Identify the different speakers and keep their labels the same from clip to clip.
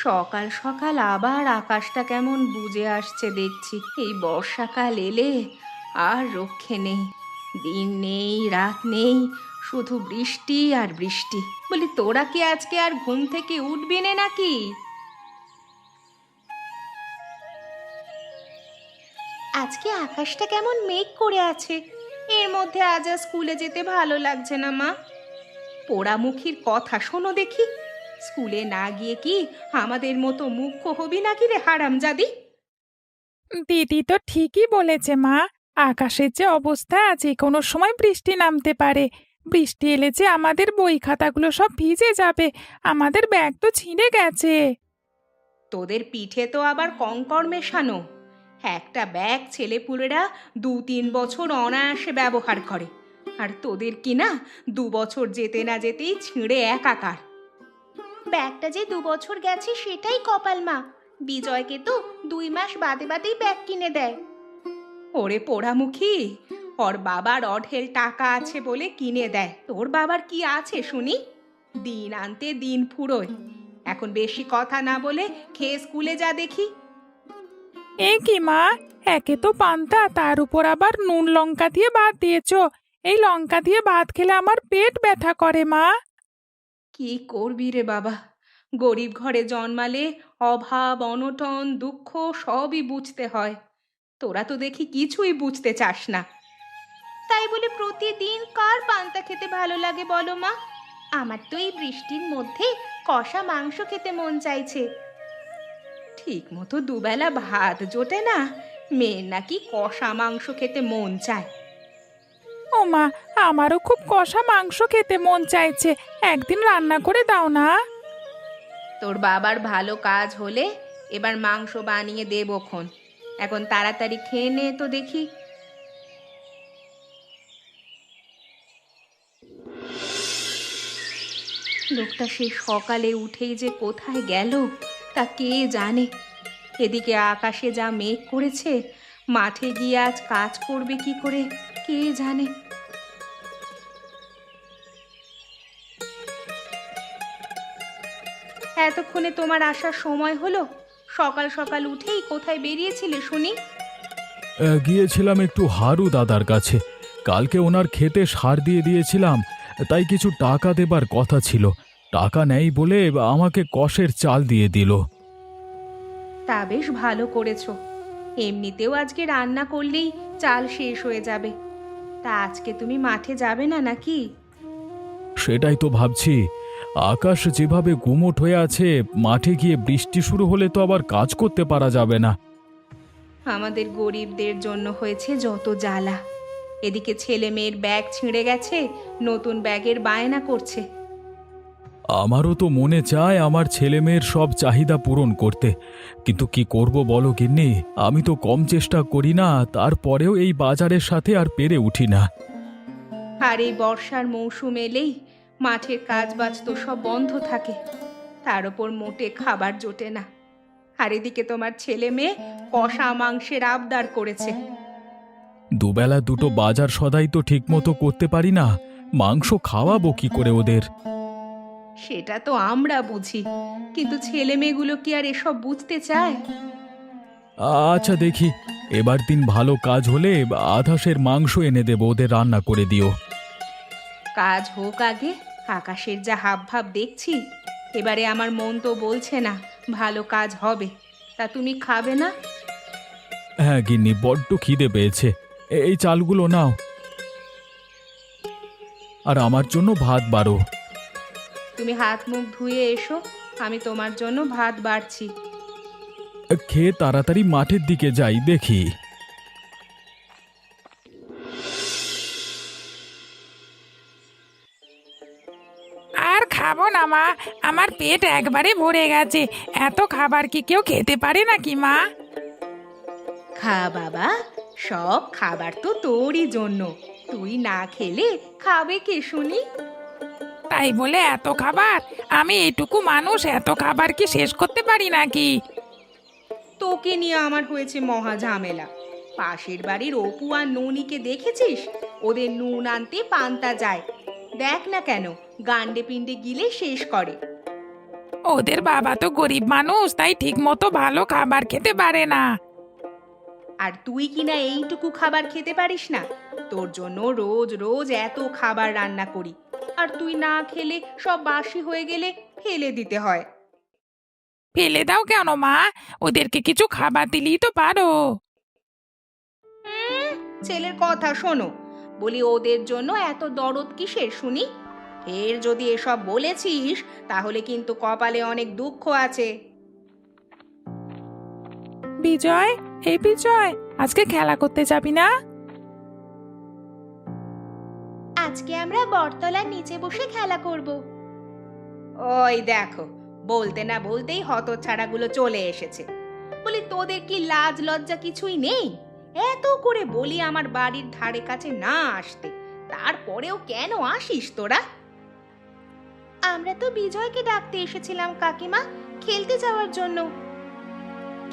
Speaker 1: সকাল সকাল আবার আকাশটা কেমন বুজে আসছে দেখছি। এই বর্ষাকাল এলে আর রক্ষে নেই। দিন নেই, রাত নেই, শুধু বৃষ্টি আর বৃষ্টি। বলি, তোরা কি আজকে আর ঘুম থেকে উঠবি নে নাকি? আজকে আকাশটা কেমন মেঘ করে আছে। এর মধ্যে আজ আর স্কুলে যেতে ভালো লাগছে না মা। পোড়ামুখীর কথা শোনো দেখি। স্কুলে না গিয়ে কি আমাদের মতো মুখ্য হবি নাকি রে হারামজাদি?
Speaker 2: দিদি তো ঠিকই বলেছে মা। আকাশের যে অবস্থা, যে কোনো সময় বৃষ্টি নামতে পারে। বৃষ্টি এলে যে আমাদের বই খাতাগুলো সব ভিজে যাবে। আমাদের ব্যাগ তো ছিঁড়ে গেছে।
Speaker 1: তোদের পিঠে তো আবার কঙ্কর মেশানো। একটা ব্যাগ ছেলেপুলেরা 2-3 বছর অনায়াসে ব্যবহার করে, আর তোদের কি না 2 বছর যেতে না যেতেই ছিঁড়ে একাকার। ব্যাগটা যে 2 বছর গেছে সেটাই কপাল মা। বিজয়কে তো 2 মাস বাদে বাদেই ব্যাগ কিনে দেয়। ওরে পোড়ামুখী, ওর বাবার অঢেল টাকা আছে বলে কিনে দেয়। তোর বাবার কি আছে শুনি? দিন আনতে দিন ফুরোয়। এখন বেশি কথা না বলে খেয়ে স্কুলে যা দেখি।
Speaker 2: এ কি মা, একে তো পান্তা, তার উপর আবার নুন লঙ্কা দিয়ে ভাত দিয়েছো। এই লঙ্কা দিয়ে ভাত খেলে আমার পেট ব্যথা করে মা।
Speaker 1: কি করবি রে বাবা, গরিব ঘরে জন্মালে অভাব অনটন দুঃখ সবই বুঝতে হয়। তোরা তো দেখি কিছুই বুঝতে চাস না। তাই বলে প্রতিদিন কার পান্তা খেতে ভালো লাগে বলো মা? আমার তো এই বৃষ্টির মধ্যে কষা মাংস খেতে মন চাইছে। ঠিক মতো দুবেলা ভাত জোটে না, মেয়ের নাকি কষা মাংস খেতে মন চায়।
Speaker 2: ও মা, আমারও খুব কষা মাংস খেতে মন চাইছে। একদিন রান্না করে দাও না।
Speaker 1: তোর বাবার ভালো কাজ হলে এবার মাংস বানিয়ে দেবক্ষণ। এখন তাড়াতাড়ি খেয়ে নে তো দেখি। লোকটা সেই সকালে উঠেই যে কোথায় গেল তা কে জানে। এদিকে আকাশে যা মেঘ করেছে, মাঠে গিয়ে আজ কাজ করবে কি করে কে জানে। এতক্ষণে তোমার আসার সময় হলো? সকাল সকাল উঠেই কোথায় বেরিয়েছিলে শুনি?
Speaker 3: গিয়েছিলাম একটু হারু দাদার কাছে। কালকে ওনার ক্ষেতে সার দিয়ে দিয়েছিলাম, তাই কিছু টাকা দেবার কথা ছিল। টাকা নেই বলে আমাকে কষের চাল দিয়ে দিল।
Speaker 1: তা বেশ ভালো করেছো। এমনিতেও আজকে রান্না করলেই চাল শেষ হয়ে যাবে। তা আজকে তুমি মাঠে যাবে না নাকি?
Speaker 3: সেটাই তো ভাবছি। আকাশ যেভাবে গুমোট হয়ে আছে, মাঠে গিয়ে বৃষ্টি শুরু হলে তো আবার কাজ করতে পারা যাবে না।
Speaker 1: আমাদের গরিবদের জন্য হয়েছে যত জ্বালা। এদিকে ছেলে মেয়ের ব্যাগ ছিঁড়ে গেছে, নতুন ব্যাগের বায়না করছে।
Speaker 3: আমারও তো মনে চায় আমার ছেলেমেয়ের সব চাহিদা পূরণ করতে, কিন্তু কি করব বলো গিন্নি। আমি তো কম চেষ্টা করি না, তারপরেও এই বাজারের সাথে আর পেরে উঠি না।
Speaker 1: আর এই বর্ষার মৌসুম এলেই মাঠের কাজবাজ তো সব বন্ধ থাকে। তার ওপর মোটে খাবার জোটে না। আর এদিকে তোমার ছেলে মেয়ে কষা মাংসের আবদার করেছে।
Speaker 3: দুবেলা দুটো বাজার সদাই তো ঠিকমতো করতে পারি না, মাংস খাওয়াবো কি করে ওদের?
Speaker 1: সেটা তো আমরা বুঝি, কিন্তু ছেলে মেয়েগুলো কি আর এসব বুঝতে চায়?
Speaker 3: আচ্ছা দেখি, এবার দিন ভালো কাজ হলে আধাশের মাংস এনে দেবো, ওদের রান্না করে দিও।
Speaker 1: কাজ হোক আগে। আকাশের যা হাবভাব দেখছি, এবারে আমার মন তো বলছে না ভালো কাজ হবে। তা তুমি খাবে না?
Speaker 3: হ্যাঁ গিন্নি, বড্ড খিদে পেয়েছে। এই চালগুলো নাও, আর আমার জন্য ভাত বাড়ো।
Speaker 1: তুমি হাত মুখ ধুয়ে এসো, আমি তোমার জন্য ভাত বাড়ছি।
Speaker 3: খেয়ে তাড়াতাড়ি মাঠের দিকে যাই দেখি।
Speaker 2: আর খাবো না মা, আমার পেট একবারে ভরে গেছে। এত খাবার কি কেউ খেতে পারে নাকি মা?
Speaker 1: খা বাবা, সব খাবার তো তোরই জন্য। তুই না খেলে খাবে কে শুনি?
Speaker 2: তাই বলে এত খাবার? আমি এইটুকু মানুষ, এত খাবার কি শেষ করতে পারি নাকি?
Speaker 1: তোকে নিয়ে আমার হয়েছে মহা ঝামেলা। পাশের বাড়ির অপু আর ননিকে দেখেছিস? ওদের নুন আনতে পান্তা যায়। দেখ না কেন গান্ডে পিণ্ডে গিলে শেষ করে।
Speaker 2: ওদের বাবা তো গরিব মানুষ, তাই ঠিক মতো ভালো খাবার খেতে পারে না।
Speaker 1: আর তুই কিনা এইটুকু খাবার খেতে পারিস না? তোর জন্য রোজ রোজ এত খাবার রান্না করি, আর তুই না খেলে সব বাসি হয়ে গেলে ফেলে দিতে হয়।
Speaker 2: ফেলে দাও কেন মা? ওদেরকে কিছু খাবার দিলেই তো পারো।
Speaker 1: ছেলের কথা শোনো, বলি ওদের জন্য এত দরদ কিসের শুনি? ফের যদি এসব বলেছিস তাহলে কিন্তু কপালে অনেক দুঃখ আছে।
Speaker 2: বিজয়, এই বিজয়, আজকে খেলা করতে যাবি না?
Speaker 1: আজকে আমরা বটতলার নিচে বসে খেলা করব। ওই দেখো, বলতে না বলতেই হতচ্ছাড়াগুলো চলে এসেছে। বলি তোদের কি লাজ লজ্জা কিছুই নেই? এত করে বলি আমার বাড়ির ধারে কাছে না আসতে, তারপরেও কেন আসিস তোরা? আমরা তো বিজয়কে ডাকতে এসেছিলাম কাকিমা, খেলতে যাওয়ার জন্য।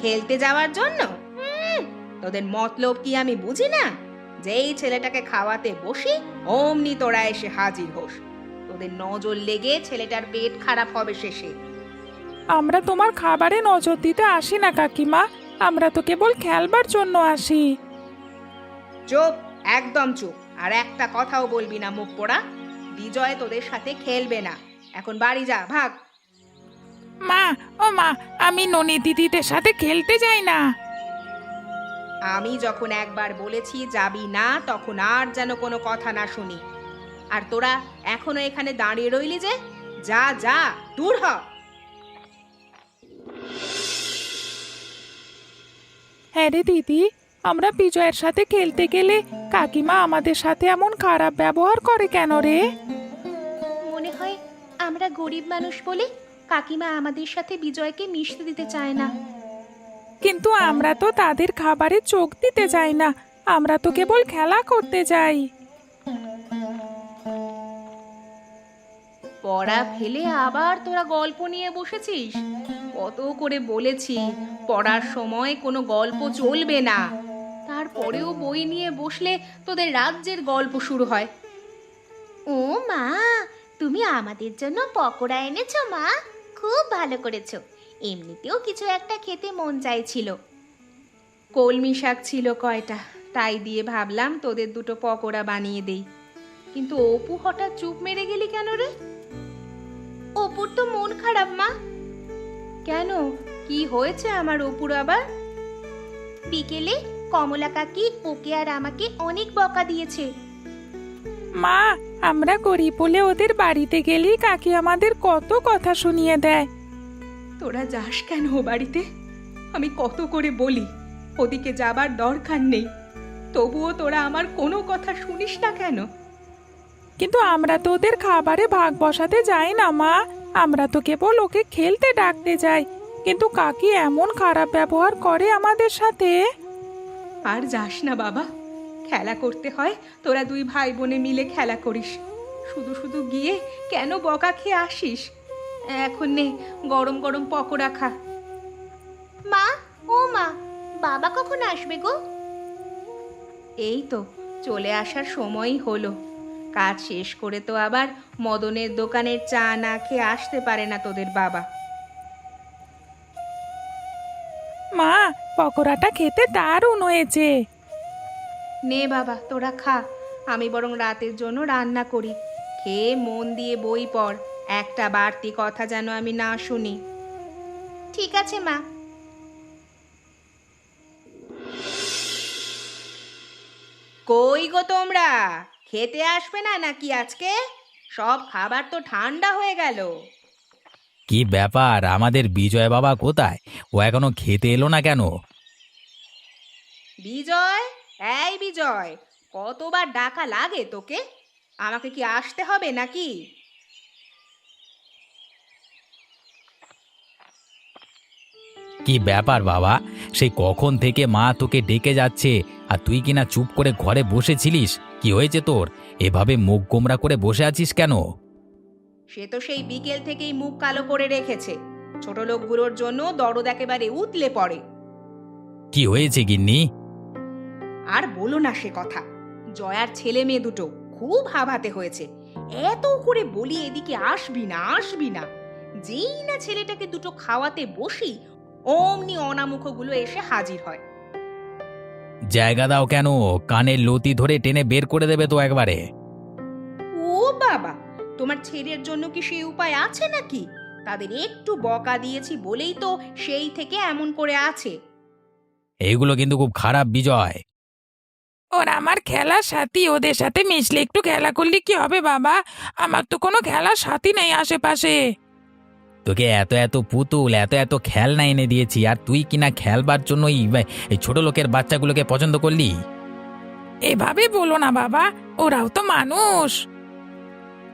Speaker 1: খেলতে যাওয়ার জন্য? তোদের মতলব কি আমি বুঝি না? যেই ছেলেটাকে খাওয়াতে বসি অমনি তোরা এসে হাজির হোস। তোদের নজর লেগে ছেলেটার পেট খারাপ হবে শেষে।
Speaker 2: আমরা তোমার খাবারে নজর দিতে আসি না কাকিমা, আমরা তো কেবল খেলবার জন্য আসি।
Speaker 1: চুপ, একদম চুপ, আর একটা কথাও বলবি না মুখ পোড়া। বিজয় তোদের সাথে খেলবে না, এখন বাড়ি যা, ভাগ।
Speaker 2: মা, ও মা, আমি ননি দিদিদের সাথে খেলতে যাই না।
Speaker 1: আমি যখন একবার বলেছি যাবি না, তখন আর যেন কোনো কথা না শুনি। আর তোরা এখনো এখানে দাঁড়িয়ে রইলি যে? যা যা, দূর হ।
Speaker 2: হ্যাঁ রে দিদি, আমরা বিজয়ের সাথে খেলতে গেলে কাকিমা আমাদের সাথে এমন খারাপ ব্যবহার করে কেন রে?
Speaker 1: মনে হয় আমরা গরিব মানুষ বলে কাকিমা আমাদের সাথে বিজয়কে মিশতে দিতে চায় না।
Speaker 2: কিন্তু আমরা তো তাদের খাবারে চোখ দিতে যাই না, আমরা তো কেবল খেলা করতে যাই।
Speaker 1: পড়া ফেলে আবার তোরা গল্প নিয়ে বসেছিস? কত করে বলেছি পড়ার সময় কোনো গল্প চলবে না, তারপরেও বই নিয়ে বসলে তোদের রাজ্যের গল্প শুরু হয়। ও মা, তুমি আমাদের জন্য পকোড়া এনেছো মা, খুব ভালো করেছো। এমনিতেও কিছু একটা খেতে মন চাইছিল। কলমি শাক ছিল কয়টা, তাই দিয়ে ভাবলাম তোদের দুটো পকোড়া বানিয়ে দেই। কিন্তু অপু হঠাৎ চুপ মেরে গেলি কেন রে? অপুর তো মন খারাপ মা। কেন, কি হয়েছে আমার অপুর আবার? বিকেলে কমলা কাকি ওকে আর আমাকে অনেক বকা দিয়েছে।
Speaker 2: মা, আমরা গরিব বলে ওদের বাড়িতে গেলেই কাকি আমাদের কত কথা শুনিয়ে দেয়।
Speaker 1: তোরা যাস কেন ও বাড়িতে? আমি কত করে বলি ওদিকে যাবার দরকার নেই, তবুও তোরা আমার কোনো কথা শুনিস না কেন?
Speaker 2: কিন্তু আমরা তো ওদের খাবারে ভাগ বসাতে যাই না মা, আমরা তো কেবল ওকে খেলতে ডাকতে যাই, কিন্তু কাকি এমন খারাপ ব্যবহার করে আমাদের সাথে।
Speaker 1: আর যাস না বাবা, খেলা করতে হয়, তোরা দুই ভাই বোনে মিলে খেলা করিস। শুধু শুধু গিয়ে কেন বকা খেয়ে আসিস? এখন নে, গরম গরম পকোড়া খা। মা, ও মা, বাবা কখন আসবে গো? এই তো চলে আসার সময়ই হলো। কাজ শেষ করে তো আবার মদনের দোকানের চা না খেয়ে আসতে পারে না তোদের বাবা।
Speaker 2: মা, পকোড়াটা খেতে দারুণ হয়েছে।
Speaker 1: নে বাবা, তোরা খা, আমি বরং রাতের জন্য রান্না করি। খেয়ে মন দিয়ে বই পড়, একটা বাড়তি কথা যেন আমি না শুনি। ঠিক আছে মা। কই গো তোমরা, খেতে আসবে না নাকি আজকে? সব খাবার তো ঠান্ডা হয়ে গেল।
Speaker 4: কি ব্যাপার, আমাদের বিজয় বাবা কোথায়? ও এখনো খেতে এলো না কেন?
Speaker 1: বিজয়, এই বিজয়, কতবার ডাকা লাগে তোকে? আমাকে কি আসতে হবে নাকি?
Speaker 4: কি ব্যাপার বাবা, সেই কখন থেকে মা তোকে ডেকে যাচ্ছে আর তুই কিনা চুপ করে ঘরে বসেছিলিস? কি হয়েছে তোর? এভাবে মুখ গোমরা করে বসে আছিস কেন?
Speaker 1: সে তো সেই বিকেল থেকেই মুখ কালো করে রেখেছে। ছোট লোকগুলোর জন্য দরদ একেবারে উতলে পড়ে।
Speaker 4: কি হয়েছে গিন্নি?
Speaker 1: আর বলো না সে কথা। জয়ার ছেলে মেয়ে দুটো খুব হাবাতে হয়েছে। এত করে বলি এদিকে আসবি না আসবি না, যেই না ছেলেটাকে দুটো খাওয়াতে বসি অমনি অনামুখগুলো এসে হাজির হয়।
Speaker 4: জায়গা দাও কেন, কানের লতি ধরে টেনে বের করে দেবে তো একবারে।
Speaker 1: ও বাবা, তোমার ছেলের জন্য কি সেই উপায় আছে নাকি? তাদের একটু বকা দিয়েছি বলেই তো সেই থেকে এমন করে আছে।
Speaker 4: এইগুলো কিন্তু খুব খারাপ বিজয়।
Speaker 2: ওরা আমার খেলার সাথী, ওদের সাথে মিশলে একটু খেলা করলে কি হবে বাবা? আমার তো কোনো খেলার সাথী নেই আশেপাশে।
Speaker 4: তোকে এত এত পুতুল, এত এত খেলনা এনে দিয়েছি, আর তুই কিনা খেলবার জন্য এই ছোট লোকের বাচ্চাগুলোকে পছন্দ করলি।
Speaker 2: এভাবে বলো না বাবা, ওরাও তো মানুষ।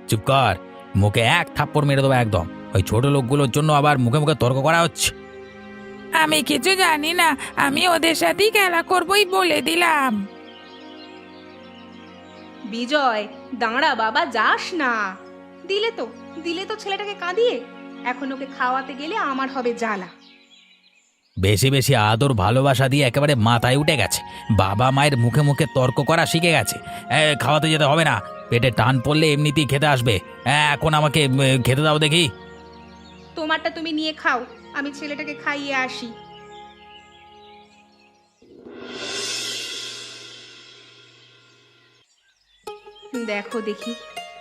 Speaker 4: চুপ কর, মুখে এক থাপ্পড় মেরে দেবো একদম। ওই ছোট লোকগুলোর জন্য আবার মুখে মুখে তর্ক করা হচ্ছে।
Speaker 2: আমি কিছু জানি না, আমি ওদের সাথেই খেলা করবই বলে দিলাম।
Speaker 1: বিজয়, দাঁড়া বাবা, যাস না। দিলে তো ছেলেটাকে কাঁদিয়ে। এখন ওকে খাওয়াতে গেলে আমার হবে জ্বালা।
Speaker 4: বেশি বেশি আদর ভালোবাসা দিয়ে একেবারে মাথায় উঠে গেছে। বাবা মায়ের মুখে মুখে তর্ক করা শিখে গেছে। খাওয়াতে যেতে হবে না, পেটে টান পড়লে এমনিতেই খেতে আসবে। এখন আমাকে খেতে দাও দেখি।
Speaker 1: তোমারটা তুমি নিয়ে খাও, আমি ছেলেটাকে খাইয়ে আসি। দেখো দেখি,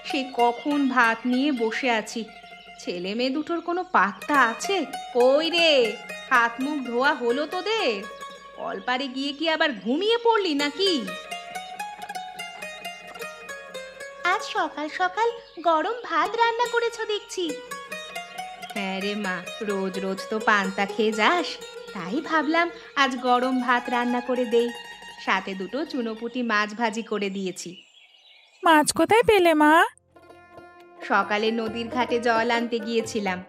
Speaker 1: সেই কখন ভাত নিয়ে বসে আছি, ছেলে মেয়ে দুটোর কোনো পাত্তা আছে? কই রে, হাত মুখ ধোয়া হলো তোদের? কলপারে গিয়ে কি আবার ঘুমিয়ে পড়লি নাকি? আজ সকাল সকাল গরম ভাত রান্না করেছো দেখছি। হ্যাঁ রে মা, রোজ রোজ তো পান্তা খেয়ে যাস, তাই ভাবলাম আজ গরম ভাত রান্না করে দেই। সাথে দুটো চুনোপুঁটি মাছ ভাজি করে দিয়েছি।
Speaker 2: মাছ কোথায় পেলে মা?
Speaker 1: সকালে নদীর ঘাটে জল আনতে গিয়েছিলাম,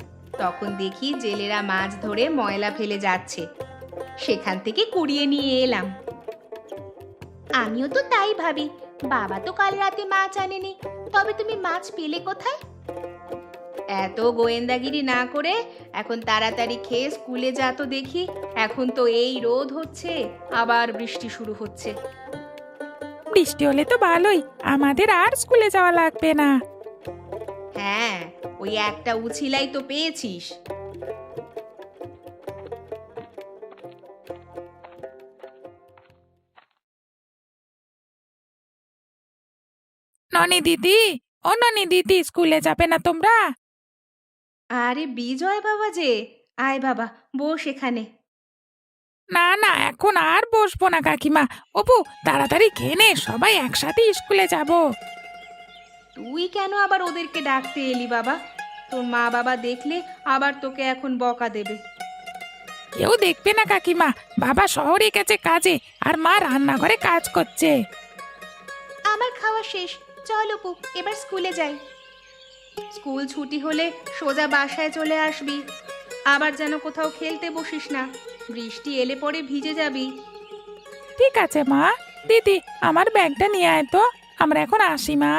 Speaker 1: তখন দেখি জেলেরা মাছ ধরে ময়লা ফেলে যাচ্ছে, সেখান থেকে কুড়িয়ে নিয়ে এলাম। আমিও তো তাই ভাবি, বাবা তো কাল রাতে মাছ আনেনি, তবে তুমি মাছ পেলে কোথায়? এত গোয়েন্দাগিরি না করে এখন তাড়াতাড়ি খেয়ে স্কুলে যা তো দেখি। এখন তো এই রোদ হচ্ছে, আবার বৃষ্টি শুরু হচ্ছে।
Speaker 2: বৃষ্টি হলে তো ভালোই, আমাদের আর স্কুলে যাওয়া লাগবে না।
Speaker 1: হ্যাঁ, ওই একটা উছিলাই তো পেয়েছিস।
Speaker 2: ননি দিদি, ও ননি দিদি, স্কুলে যাবে না তোমরা?
Speaker 1: আরে বিজয় বাবা যে, আয় বাবা, বস এখানে।
Speaker 2: না না, এখন আর বসবো না কাকিমা। অপু, তাড়াতাড়ি খেয়ে নে, সবাই একসাথে স্কুলে যাব।
Speaker 1: তুই কেন আবার ওদেরকে ডাকতে এলি বাবা? তোর মা বাবা দেখলে আবার তোকে এখন বকা দেবে।
Speaker 2: কেউ দেখবে না কাকিমা, বাবা শহরে গেছে কাজে, আর মা রান্নাঘরে কাজ করছে।
Speaker 1: আমার খাওয়া শেষ, চল অপু, এবার স্কুলে যাই। স্কুল ছুটি হলে সোজা বাসায় চলে আসবি, আবার যেন কোথাও খেলতে বসিস না, বৃষ্টি এলে পরে ভিজে যাবি।
Speaker 2: ঠিক আছে মা। দিদি, আমার ব্যাগটা নিয়ে আয় তো, আমরা এখন আসি মা।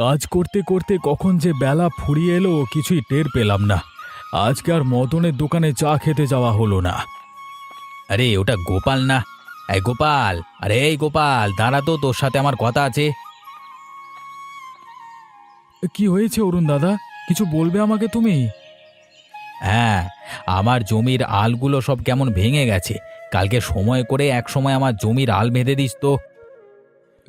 Speaker 3: কাজ করতে করতে কখন যে বেলা ফুরিয়ে এলো কিছুই টের পেলাম না। আজকে আর মদনের দোকানে চা খেতে যাওয়া হলো না।
Speaker 4: আরে ওটা গোপাল না? এই গোপাল, আরে এই গোপাল, দাঁড়া তো, তোর সাথে আমার কথা আছে।
Speaker 3: কি হয়েছে অরুণ দাদা, কিছু বলবে আমাকে তুমি?
Speaker 4: হ্যাঁ, আমার জমির আলগুলো সব কেমন ভেঙে গেছে। কালকে সময় করে এক সময় আমার জমির আল বেঁধে দিস তো।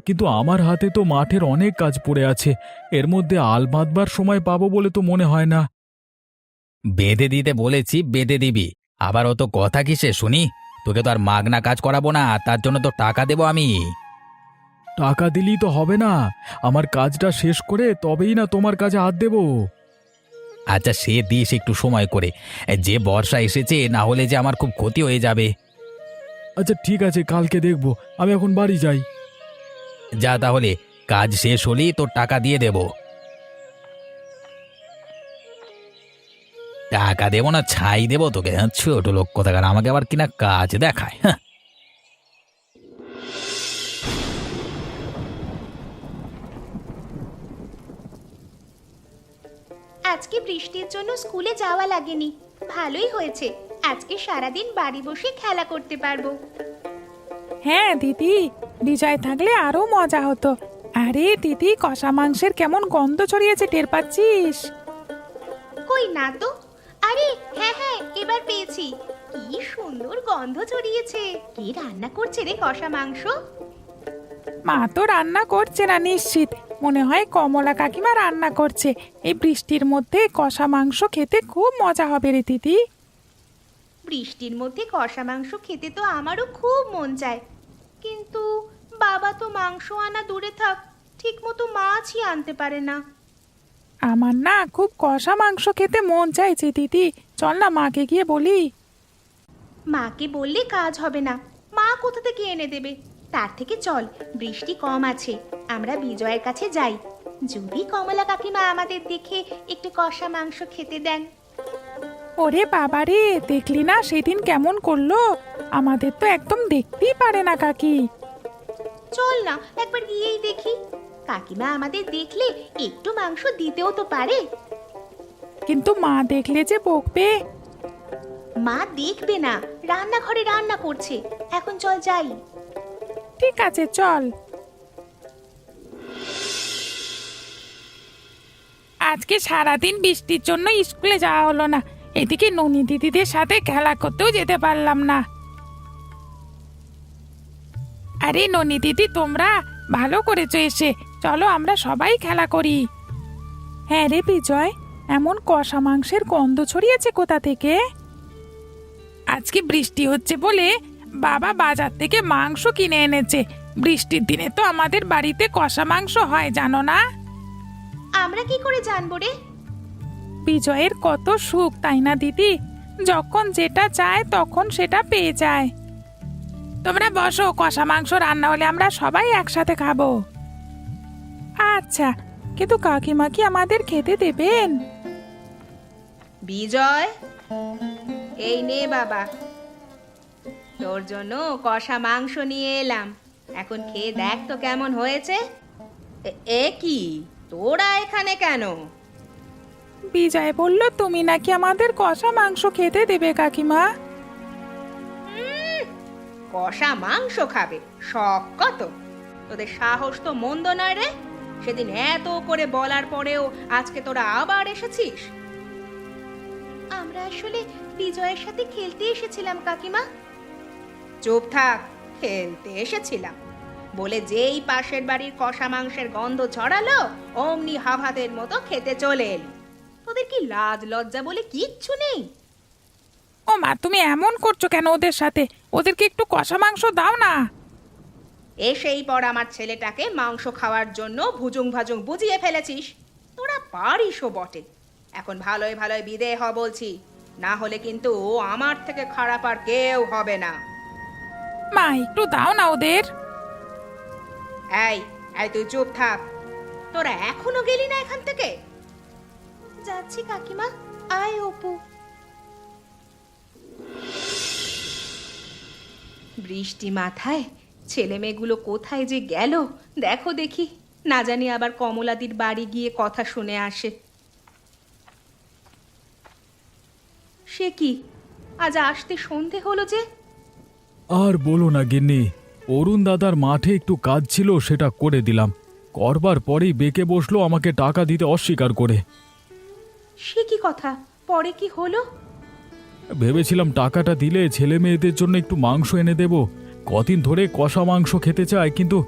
Speaker 3: কিন্তু আমার হাতে তো মাঠের অনেক কাজ পড়ে আছে, এর মধ্যে আল বাঁধবার সময় পাবো বলে তো মনে হয় না।
Speaker 4: বেঁধে দিতে বলেছি, বেঁধে দিবি। আবার অত কথা কিসে শুনি? তোকে তো আর মাগনা কাজ করাবো না, তার জন্য তো টাকা দেবো আমি।
Speaker 3: টাকা দিলেই তো হবে না, আমার কাজটা শেষ করে তবেই না তোমার কাছে হাত দেব।
Speaker 4: আচ্ছা, সে দিস একটু সময় করে, যে বর্ষা এসেছে, না হলে যে আমার খুব ক্ষতি হয়ে যাবে।
Speaker 3: আচ্ছা ঠিক আছে, কালকে দেখব, আমি এখন বাড়ি যাই।
Speaker 4: যা তাহলে, কাজ শেষ হলেই তোর টাকা দিয়ে দেব। টাকা দেবো না ছাই দেবো তোকে? ছোট লোক কোথাকার, আমাকে আবার কিনা কাজ দেখায়। হ্যাঁ,
Speaker 1: আজকে বৃষ্টির জন্য স্কুলে যাওয়া লাগেনি, ভালোই হয়েছে। আজকে সারাদিন বাড়ি বসে খেলা করতে পারবো।
Speaker 2: হ্যাঁ দিদি, বিজয় থাকলে আরো মজা হতো। আরে দিদি, কষা মাংসের কেমন গন্ধ ছড়িয়েছে, টের পাচ্ছিস?
Speaker 1: কই না তো। আরে হ্যাঁ হ্যাঁ, এবার পেয়েছি। কি সুন্দর গন্ধ ছড়িয়েছে। কে রান্না করছে রে কষা মাংস?
Speaker 2: মা তো রান্না করছে না নিশ্চিত, মনে হয় কমলা কাকিমা রান্না করছে। এই বৃষ্টির মধ্যে কষা মাংস খেতে খুব মজা হবে রে দিদি।
Speaker 1: বৃষ্টির মধ্যে কষা মাংস খেতে তো আমারও খুব মন চায়, কিন্তু বাবা তো মাংস আনা দূরে থাক, ঠিক মতো মাছই আনতে পারে না।
Speaker 2: আমার না খুব কষা মাংস খেতে মন চাইছে দিদি, চল না মাকে গিয়ে বলি।
Speaker 1: মাকে বললে কাজ হবে না, মা কোথা থেকে এনে দেবে? তার থেকে চল, বৃষ্টি কম আছে, আমরা বিজয়ের কাছে যাই। যদি কমলা কাকিমা আমাদের দেখে একটু কষা মাংস খেতে দেন।
Speaker 2: ওরে বাবারে, দেখলি না সেদিন কেমন করলো? আমাদের তো একদম দেখতেই পারে না কাকি।
Speaker 1: চল না একবার গিয়েই দেখি, কাকিমা আমাদের দেখলে একটু মাংস দিতেও তো পারে।
Speaker 2: কিন্তু মা দেখলে যে বকবে।
Speaker 1: মা দেখবে না, রান্নাঘরে রান্না করছে। এখন চল যাই।
Speaker 2: ঠিক আছে চল। আজকে সারাদিন বৃষ্টির জন্য স্কুলে যাওয়া হলো না, এদিকে ননি দিদিদের সাথে খেলা করতেও যেতে পারলাম না। আরে ননি দিদি, তোমরা ভালো করেছো এসে, চলো আমরা সবাই খেলা করি। হ্যাঁ রে বিজয়, এমন কষা মাংসের গন্ধ ছড়িয়েছে কোথা থেকে? আজকে বৃষ্টি হচ্ছে বলে বাবা বাজার থেকে মাংস কিনে এনেছে। বৃষ্টির দিনে তো আমাদের বাড়িতে কষা মাংস হয়, জানো না?
Speaker 1: আমরা কি করে জানবো রে?
Speaker 2: বিজয়ের কত সুখ, তাই না দিদি? যখন যেটা চায় তখন সেটা পেয়ে যায়। তোমরা বসো, কষা মাংস রান্না হলে আমরা সবাই একসাথে খাবো। আচ্ছা, কিন্তু কাকিমা কি আমাদের খেতে দেবেন?
Speaker 1: বিজয়, এই নে বাবা, তোর জন্য কষা মাংস নিয়ে এলাম। এখন খেয়ে দেখ তো কেমন হয়েছে। এ কি, তোরা এখানে কেন?
Speaker 2: বিজয় বলল তুমি নাকি আমাদের কষা মাংস খেতে দেবে কাকিমা।
Speaker 1: কষা মাংস খাবে? শখ কত! তোদের সাহস তো মন্দ নয় রে। সেদিন এত করে বলার পরেও আজকে তোরা আবার এসেছিস। আমরা আসলে বিজয়ের সাথে খেলতে এসেছিলাম কাকিমা। চুপ থাক, খেলতে এসেছিলাম বলে যেই পাশের বাড়ির কষা মাংসের গন্ধ ছড়ালো অমনি হাভাতের মতো খেতে চলে এলি। তোদের কি লাজ লজ্জা বলে কিচ্ছু নেই?
Speaker 2: ও মা, তুমি এমন করছো কেন ওদের সাথে? ওদেরকে একটু কষা মাংস দাও না।
Speaker 1: এসেই পর আমার ছেলেটাকে মাংস খাওয়ার জন্য ভুজুং ভাজুং বুঝিয়ে ফেলেছিস। তোরা পারিসও বটে। এখন ভালোই ভালোই বিদেয় হ বলছি, না হলে কিন্তু আমার থেকে খারাপ আর কেউ হবে না।
Speaker 2: মা, একটু দাও না ওদের।
Speaker 1: এই এই তুই চুপ থাক। তোরা এখনো গেলি না এখান থেকে? যাচ্ছি কাকিমা। আয় অপু। বৃষ্টি মাথায় ছেলে মেয়েগুলো কোথায় যে গেল দেখো দেখি, না জানি আবার কমলাদির বাড়ি গিয়ে কথা শুনে আসে। সে কি, আজ আসতে সন্ধে হলো যে?
Speaker 3: আর বলো না গিন্নি, অরুণ দাদার মাঠে একটু কাজ ছিল, সেটা করে দিলাম। করবার পরেই বেঁকে বসলো আমাকে টাকা দিতে অস্বীকার করে।
Speaker 1: সে কি কথা, পরে কি হলো?
Speaker 3: ভেবেছিলাম টাকাটা দিলে ছেলে মেয়েদের জন্য একটু মাংস এনে দেব। কদিন ধরে কষা মাংস খেতে চায়, কিন্তু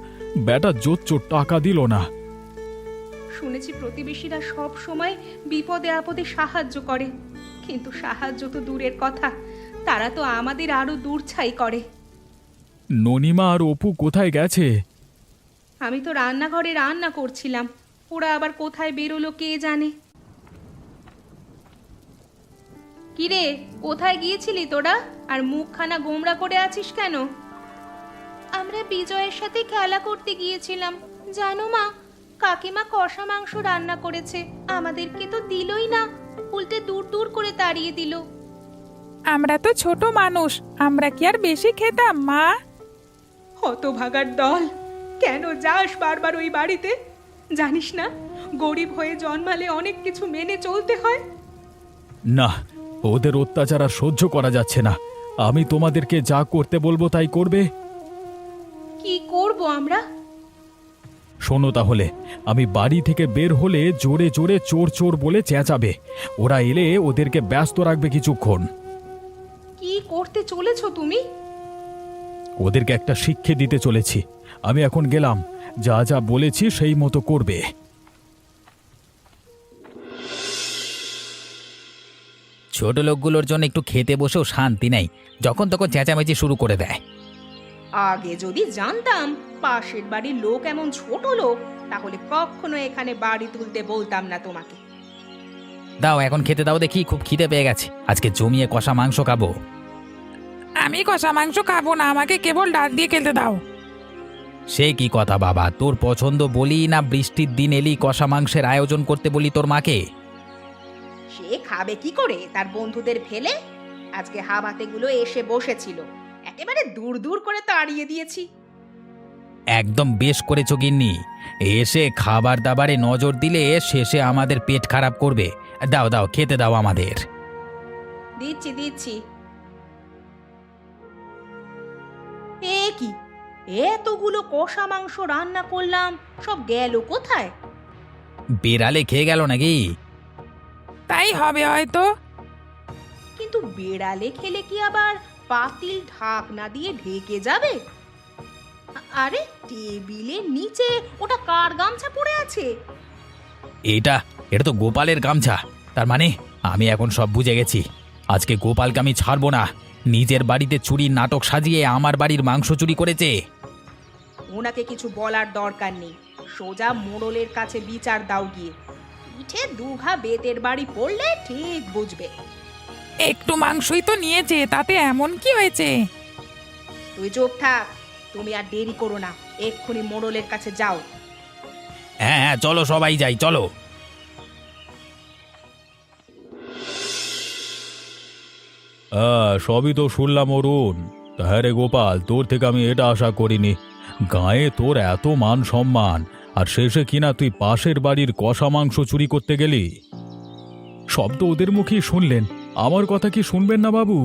Speaker 3: বেটা জোচ্চোর টাকা দিল না।
Speaker 1: শুনেছি প্রতিবেশীরা সব সময় বিপদে আপদে সাহায্য করে, কিন্তু সাহায্য তো দূরের কথা, তারা তো আমাদের আরো দূরছাই করে।
Speaker 3: ননিমা আর অপু কোথায় গেছে?
Speaker 1: আমি তো রান্নাঘরে রান্না করছিলাম, ওরা আবার কোথায় বেরোলো কে জানে। কিরে, কোথায় গিয়েছিলি তোরা? আর মুখখানা গোমড়া করে আছিস কেন? আমরা বিজয়ের সাথে খেলা করতে গিয়েছিলাম। জানো মা, কাকিমা কষা মাংস রান্না করেছে, আমাদেরকে তো দিলই না, উল্টে দূর দূর করে তাড়িয়ে দিল।
Speaker 2: আমরা তো ছোট মানুষ, আমরা কি আর বেশি খেতাম মা?
Speaker 1: হতভাগার দল, কেন যাস বারবার ওই বাড়িতে? জানিস না গরিব হয়ে জন্মালে অনেক কিছু মেনে চলতে হয়।
Speaker 3: না, ওদের অত্যাচার আর সহ্য করা যাচ্ছে না। আমি তোমাদেরকে যা করতে বলবো তাই করবে।
Speaker 1: কি করব আমরা?
Speaker 3: শোনো তাহলে, আমি বাড়ি থেকে বের হলে জোরে জোরে চোর চোর বলে চেঁচাবে। ওরা এলে ওদেরকে ব্যস্ত রাখবে কিছুক্ষণ।
Speaker 1: কি করতে চলেছো তুমি?
Speaker 3: ওদেরকে একটা শিক্ষা দিতে চলেছি। আমি এখন গেলাম, যা যা বলেছি সেই মতো করবে।
Speaker 4: ছোট লোকগুলোর জন্য একটু খেতে বসেও শান্তি নেই, যখন তখন চেঁচামেচি শুরু করে দেয়।
Speaker 1: আগে যদি জানতাম পাশের বাড়ির লোক এমন ছোট লোক, তাহলে কখনো এখানে বাড়ি তুলতে বলতাম না তোমাকে।
Speaker 4: দাও এখন খেতে দাও দেখি, খুব খিদে পেয়ে গেছে। আজকে জমিয়ে কষা মাংস খাবো।
Speaker 2: আমি কষা মাংস খাবো না, আমাকে কেবল ডাল দিয়ে খেতে দাও।
Speaker 4: সে কি কথা বাবা, তোর পছন্দ বলি না বৃষ্টির দিন এলি কষা মাংসের আয়োজন করতে বলি তোর মাকে?
Speaker 1: সে খাবে কি করে তার বন্ধুদের ফেলে? আজকে হাবাতেগুলো এসে বসেছিল, একেবারে দূর দূর করে তাড়িয়ে দিয়েছি।
Speaker 4: একদম বেশ করেছো গিন্নি, এসে খাবার দাবারে নজর দিলে শেষে আমাদের পেট খারাপ করবে। দাও দাও খেতে দাও আমাদের।
Speaker 1: দিচ্ছি দিচ্ছি। এ কি, এতগুলো কষা মাংস রান্না করলাম, সব গেল কোথায়?
Speaker 4: বেড়ালে খেয়ে গেল নাকি?
Speaker 2: তাই হবে হয়তো।
Speaker 1: কিন্তু বেড়ালে খেলে কি আবার পাতিল ঢাকনা দিয়ে ঢেকে যাবে? আরে টেবিলের নিচে ওটা কার গামছা পড়ে আছে?
Speaker 4: এটা এটা তো গোপালের গামছা। তার মানে আমি এখন সব বুঝে গেছি। আজকে গোপালকে আমি ছাড়বো না। নিজের বাড়িতে চুরির নাটক সাজিয়ে আমার বাড়ির মাংস চুরি করেছে।
Speaker 1: ওনাকে কিছু বলার দরকার নেই, সোজা মোড়লের কাছে বিচার দাও গিয়ে। পিঠে দুঘা বেতের বাড়ি পড়লে ঠিক বুঝবে।
Speaker 2: একটু মাংসই তো নিয়েছে, তাতে এমন কি হয়েছে?
Speaker 1: তুই চুপ থাক, তুমি আর দেরি করো না, এক্ষুনি মোড়লের কাছে যাও।
Speaker 4: হ্যাঁ হ্যাঁ চলো সবাই যাই, চলো।
Speaker 3: সবই তো শুনলাম অরুণ। হ্যাঁ রে গোপাল, তোর থেকে আমি এটা আশা করিনি। গায়ে তোর এত মান সম্মান, আর শেষে কিনা তুই পাশের বাড়ির কষা মাংস চুরি করতে গেলি। শব্দ ওদের মুখেই শুনলেন, আমার কথা কি শুনবেন না বাবু?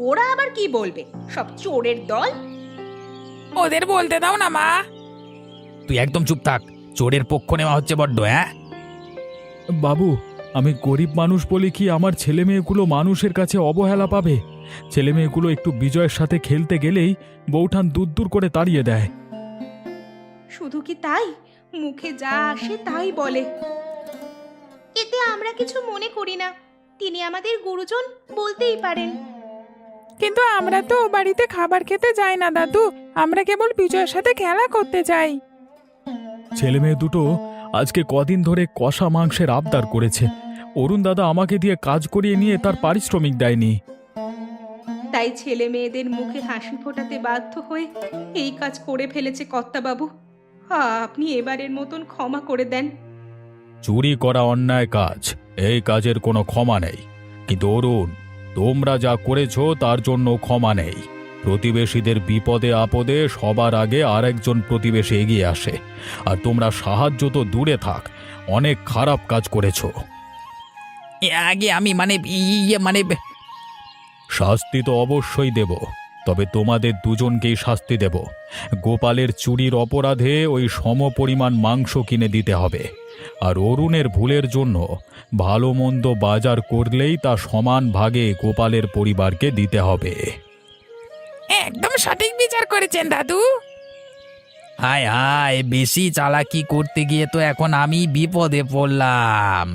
Speaker 1: ওরা আবার কি বলবে, সব চোরের দল।
Speaker 2: ওদের বলতে দাও না মা।
Speaker 4: তুই একদম চুপ থাক, চোরের পক্ষ নেওয়া হচ্ছে বড্ড। হ্যাঁ
Speaker 3: বাবু, আমি গরিব মানুষ বলে কি আমার ছেলে মেয়েগুলো মানুষের কাছে অবহেলা পাবে? ছেলে মেয়েগুলো একটু বিজয়ের সাথে খেলতে গেলেই বউঠান দূর দূর করে তাড়িয়ে দেয়।
Speaker 1: শুধু কি তাই, মুখে যা আসে তাই বলে। এতে আমরা কিছু মনে করি না, তিনি আমাদের গুরুজন, বলতেই পারেন।
Speaker 2: কিন্তু আমরা তো ও বাড়িতে খাবার খেতে যাই না দাদু, আমরা কেবল বিজয়ের সাথে খেলা করতে যাই।
Speaker 3: ছেলে মেয়ে দুটো আজকে কদিন ধরে কষা মাংসের আবদার করেছে। অরুণ দাদা আমাকে দিয়ে কাজ করিয়ে নিয়ে তার পারিশ্রমিক দেয়নি।
Speaker 1: তাই ছেলে মেয়েদের মুখে হাসি ফোটাতে বাধ্য হয়ে এই কাজ করে ফেলেছে কর্তাবাবু। আপনি এবারের মতন ক্ষমা করে দেন।
Speaker 3: চুরি করা অন্যায় কাজ, এই কাজের কোনো ক্ষমা নেই। কিন্তু অরুণ, তোমরা যা করেছো তার জন্য ক্ষমা নেই। প্রতিবেশীদের বিপদে আপদে সবার আগে আরেকজন প্রতিবেশী এগিয়ে আসে, আর তোমরা সাহায্য তো দূরে থাক, অনেক খারাপ কাজ করেছো।
Speaker 4: আগে আমি মানে
Speaker 3: শাস্তি তো অবশ্যই দেব, তবে তোমাদের দুজনকেই শাস্তি দেব। গোপালের চুরির অপরাধে ওই সমপরিমাণ মাংস কিনে দিতে হবে, আর অরুণের ভুলের জন্য ভালো মন্দ বাজার করলেই তা সমান ভাগে গোপালের পরিবারকে দিতে হবে।
Speaker 2: একদম সঠিক বিচার করেছেন দাদু।
Speaker 4: হায় হায়, বেশি চালাকি করতে গিয়ে তো এখন আমি বিপদে পড়লাম।